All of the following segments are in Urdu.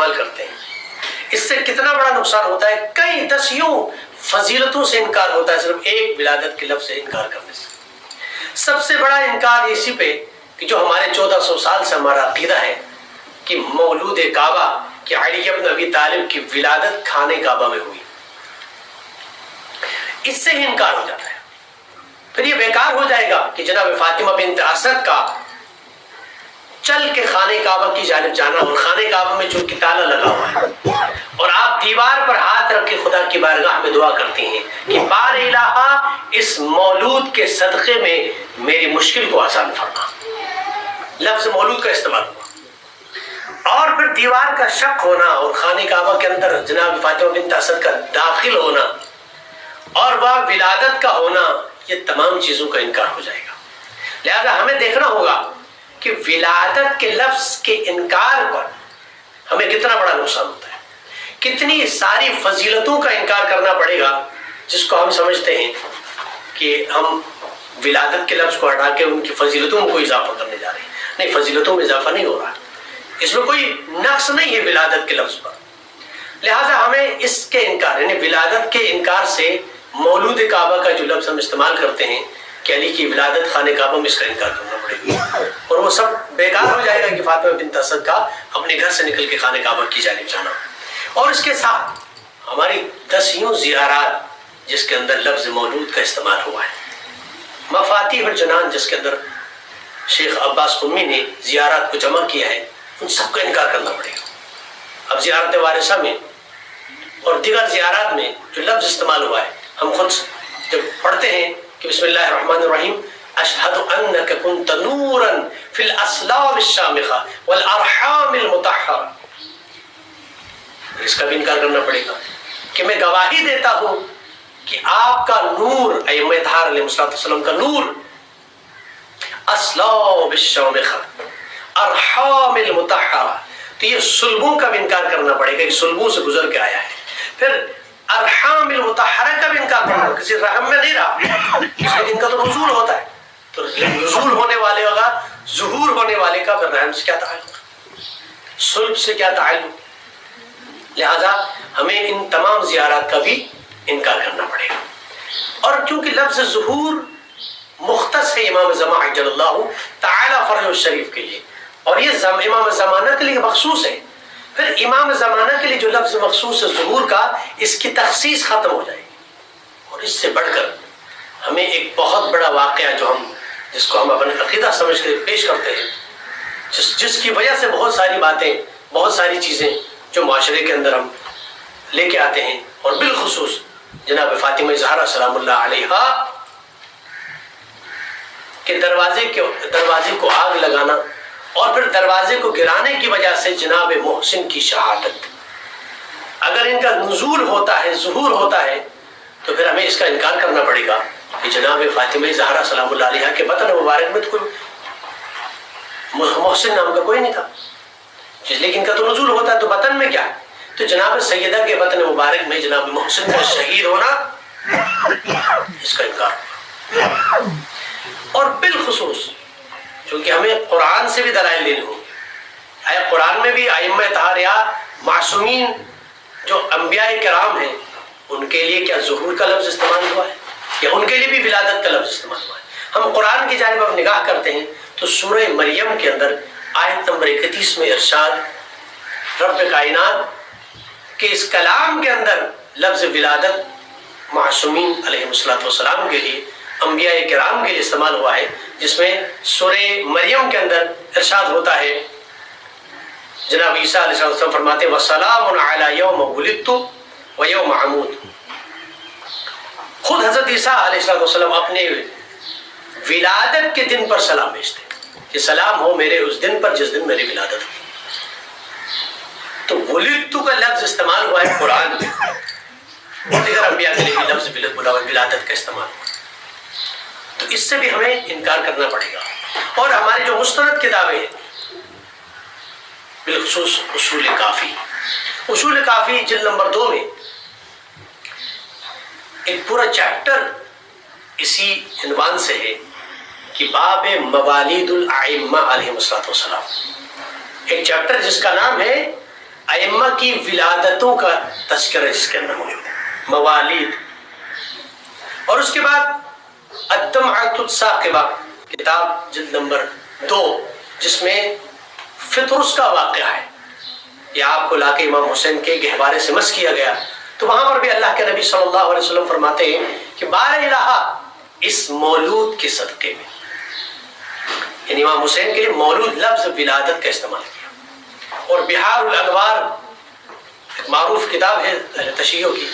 استعمال کرتے ہیں، اس سے کتنا بڑا نقصان ہوتا ہے، کئی دسیوں فضیلتوں سے انکار ہوتا ہے صرف ایک ولادت کے لفظ سے انکار کرنے سے۔ سب سے بڑا انکار اسی پہ کہ جو ہمارے 1400 سال سے ہمارا عقیدہ ہے کہ مولود کعبہ کہ علی ابن ابی طالب کی ولادت خانے کعبہ میں ہوئی، اس سے ہی انکار ہو جاتا ہے۔ پھر یہ بیکار ہو جائے گا کہ جناب فاطمہ بنت اسد کا چل کے خانہ کعبہ کی جانب جانا اور خانہ کعبہ میں چونکہ تالا لگا ہوا ہے اور آپ دیوار پر ہاتھ رکھ کے خدا کی بارگاہ میں دعا کرتی ہیں کہ بار الہ اس مولود کے صدقے میں میری مشکل کو آسان فرما، لفظ مولود کا استعمال ہوا۔ اور پھر دیوار کا شق ہونا اور خانہ کعبہ کے اندر جناب فاطمہ بنت اسد کا داخل ہونا اور وہ ولادت کا ہونا، یہ تمام چیزوں کا انکار ہو جائے گا۔ لہذا ہمیں دیکھنا ہوگا کہ ولادت کے لفظ کے انکار پر ہمیں کتنا بڑا نقصان ہوتا ہے، کتنی ساری فضیلتوں کا انکار کرنا پڑے گا جس کو ہم سمجھتے ہیں کہ ہم ولادت کے لفظ کو ہٹا کے ان کی فضیلتوں میں کوئی اضافہ کرنے جا رہے ہیں۔ نہیں، فضیلتوں میں اضافہ نہیں ہو رہا، اس میں کوئی نقص نہیں ہے ولادت کے لفظ پر۔ لہٰذا ہمیں اس کے انکار یعنی ولادت کے انکار سے مولود کعبہ کا جو لفظ ہم استعمال کرتے ہیں کہ علی کی ولادت خانہ کعبہ میں، اس کا انکار کرنا پڑے گا اور وہ سب بیکار ہو جائے گا کہ فاطمہ بنت اسد کا اپنے گھر سے نکل کے خانہ کعبہ کی جانب جانا۔ اور اس کے ساتھ ہماری دسیوں زیارات جس کے اندر لفظ مولود کا استعمال ہوا ہے، مفاتیح الجنان جس کے اندر شیخ عباس قمی نے زیارات کو جمع کیا ہے، ان سب کا انکار کرنا پڑے گا۔ اب زیارت وارثہ میں اور دیگر زیارات میں جو لفظ استعمال ہوا ہے، ہم خود جب پڑھتے ہیں کہ بسم اللہ الرحمن الرحیم اشہد انک کنت نورا فی الاسلام الشامخہ والارحام المطہرہ، اس کا بھی انکار کرنا پڑے گا کہ میں گواہی دیتا ہوں کہ آپ کا نور ائمہ اطہار علیہ السلام کا نور اسلام الشامخہ ارحام المطہرہ، تو یہ سلبوں کا بھی انکار کرنا پڑے گا کہ سلبوں سے گزر کے آیا ہے۔ پھر ارحام المطہرہ کا بھی انکار کرنا، کسی رحم میں نہیں رہا، اس لیے ان کا تو نزول ہوتا ہے، تو نزول ہونے والے کا ظہور ہونے والے کا پھر رحم سے کیا تعلق، صلب سے کیا تعلق۔ لہذا ہمیں ان تمام زیارات کا بھی انکار کرنا پڑے گا۔ اور چونکہ لفظ ظہور مختص ہے امام زمان عجل اللہ تعالی فرج الشریف کے لیے، اور یہ امام زمانہ کے لیے مخصوص ہے، پھر امام زمانہ کے لیے جو لفظ مخصوص ہے ظہور کا، اس کی تخصیص ختم ہو جائے گی۔ اور اس سے بڑھ کر ہمیں ایک بہت بڑا واقعہ جس کو ہم اپنے عقیدہ سمجھ کر پیش کرتے ہیں، جس کی وجہ سے بہت ساری باتیں، بہت ساری چیزیں جو معاشرے کے اندر ہم لے کے آتے ہیں، اور بالخصوص جناب فاطمہ زہرا سلام اللہ علیہا کے دروازے کو آگ لگانا اور پھر دروازے کو گرانے کی وجہ سے جناب محسن کی شہادت، اگر ان کا نزول ہوتا ہے، ظہور ہوتا ہے، تو پھر ہمیں اس کا انکار کرنا پڑے گا کہ جناب فاطمہ زہرا سلام اللہ علیہا کے بطن مبارک میں تو کوئی محسن نام کا کوئی نہیں تھا، لیکن ان کا تو نزول ہوتا ہے، تو بطن میں کیا ہے؟ تو جناب سیدہ کے بطن مبارک میں جناب محسن کا شہید ہونا، اس کا انکار۔ اور بالخصوص چونکہ ہمیں قرآن سے بھی دلائل دینے ہوں گے، آیا قرآن میں بھی ائمہ اطہار یا معصومین جو انبیاء کرام ہیں، ان کے لیے کیا ظہور کا لفظ استعمال ہوا ہے یا ان کے لیے بھی ولادت کا لفظ استعمال ہوا ہے؟ ہم قرآن کی جانب اب نگاہ کرتے ہیں تو سورہ مریم کے اندر آیت نمبر 31 میں ارشاد رب کائنات کہ اس کلام کے اندر لفظ ولادت معصومین علیہ السلام کے لیے، انبیاء کرام کے لیے استعمال ہوا ہے، جس میں سورہ مریم کے اندر ارشاد ہوتا ہے، جناب عیسیٰ علیہ السلام فرماتے ہیں وَسَلَامٌ عَلَى يَوْمَ وُلِدتُّ وَيَوْمَ عَمُودُ۔ خود حضرت عیسیٰ علیہ السلام اپنے ولادت کے دن پر سلام بھیجتے ہیں کہ سلام ہو میرے اس دن پر جس دن میری ولادت ہوئی۔ تو ولدتُ کا لفظ استعمال ہوا ہے قرآن میں، اور دیگر انبیاء کے لیے بھی لفظ ولادت کا استعمال ہوا، تو اس سے بھی ہمیں انکار کرنا پڑے گا۔ اور ہماری جو مستند کتابیں ہیں، بالخصوص اصول کافی جلد نمبر 2 میں ایک پورا چیپٹر اسی عنوان سے ہے کہ باب موالید الائمہ علیہ السلام، ایک چیپٹر جس کا نام ہے ائمہ فاطمہ کی ولادتوں کا تذکرہ جس کے اندر موجود ہے، موالید. اور اس کے بعد الدمعۃ الثاقبہ کتاب جلد نمبر 2 جس میں فطرس کا واقعہ ہے، یہ آپ کو لا کے امام حسین کے گہوارے سے مس کیا گیا. تو وہاں پر بھی اللہ کے نبی صلی اللہ علیہ وسلم فرماتے ہیں کہ بار الہ اس مولود کے صدقے میں، یعنی امام حسین کے لیے مولود لفظ ولادت کا استعمال کیا. اور بحار الانوار ایک معروف کتاب ہے اہل تشیع کی،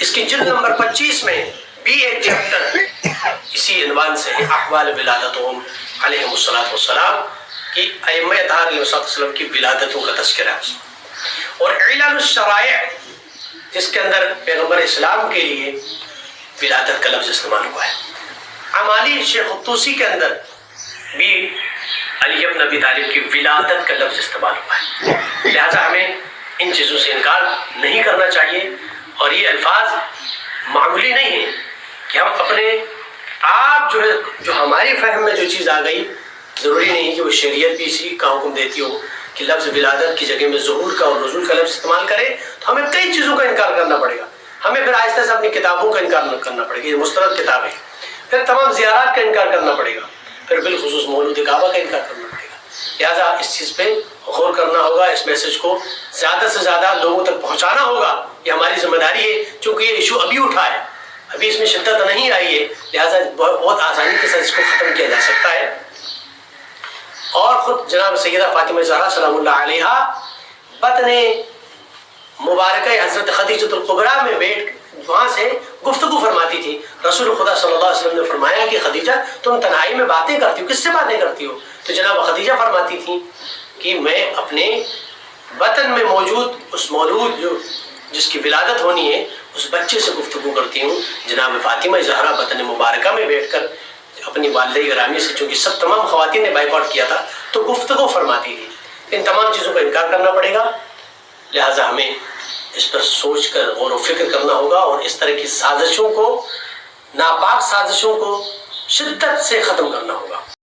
اس کی جلد نمبر 25 میں بھی ایک چیپٹر اسی عنوان سے ہے، احوال ولادتہم علیہم الصلوۃ والسلام، کی ائمہ اطہار علیہ السلام کی ولادتوں کا تذکرہ ہے. اور علل الشرائع جس کے اندر پیغمبر اسلام کے لیے ولادت کا لفظ استعمال ہوا ہے. اعمالی شیخ الطوسی کے اندر بھی علی بن ابی طالب کی ولادت کا لفظ استعمال ہوا ہے. لہٰذا ہمیں ان چیزوں سے انکار نہیں کرنا چاہیے، اور یہ الفاظ معمولی نہیں ہیں کہ ہم اپنے آپ جو ہماری فہم میں جو چیز آ گئی، ضروری نہیں کہ وہ شریعت بھی اسی کا حکم دیتی ہو کہ لفظ ولادت کی جگہ میں ظہور کا اور نزول کا لفظ استعمال کرے. تو ہمیں کئی چیزوں کا انکار کرنا پڑے گا. ہمیں پھر آہستہ سے اپنی کتابوں کا انکار کرنا پڑے گا، یہ مستند کتابیں، پھر تمام زیارات کا انکار کرنا پڑے گا، پھر بالخصوص مولود کعبہ کا انکار کرنا پڑے گا. لہٰذا اس چیز پہ غور کرنا ہوگا، اس میسج کو زیادہ سے زیادہ لوگوں تک پہنچانا ہوگا، یہ ہماری ذمہ داری ہے. چونکہ یہ ایشو ابھی اٹھا ہے، ابھی اس میں شدت نہیں آئی ہے، لہٰذا بہت آسانی کے ساتھ اس کو ختم کیا جا سکتا ہے. اور خود جناب سیدہ فاطمہ زہرا سلام اللہ علیہ بطن مبارکہ حضرت خدیجۃ الکبریٰ میں بیٹھ وہاں سے گفتگو فرماتی تھی. رسول خدا صلی اللہ علیہ وسلم نے فرمایا کہ خدیجہ تم تنہائی میں باتیں کرتی ہو، کس سے باتیں کرتی ہو؟ تو جناب خدیجہ فرماتی تھی کہ میں اپنے بطن میں موجود اس مولود جس کی ولادت ہونی ہے اس بچے سے گفتگو کرتی ہوں. جناب فاطمہ زہرا بطن مبارکہ میں بیٹھ کر اپنی والدہ گرامی سے، چونکہ سب تمام خواتین نے بائیکاٹ کیا تھا، تو گفتگو فرماتی تھی. ان تمام چیزوں کا انکار کرنا پڑے گا. لہٰذا ہمیں اس پر سوچ کر غور و فکر کرنا ہوگا، اور اس طرح کی سازشوں کو، ناپاک سازشوں کو شدت سے ختم کرنا ہوگا.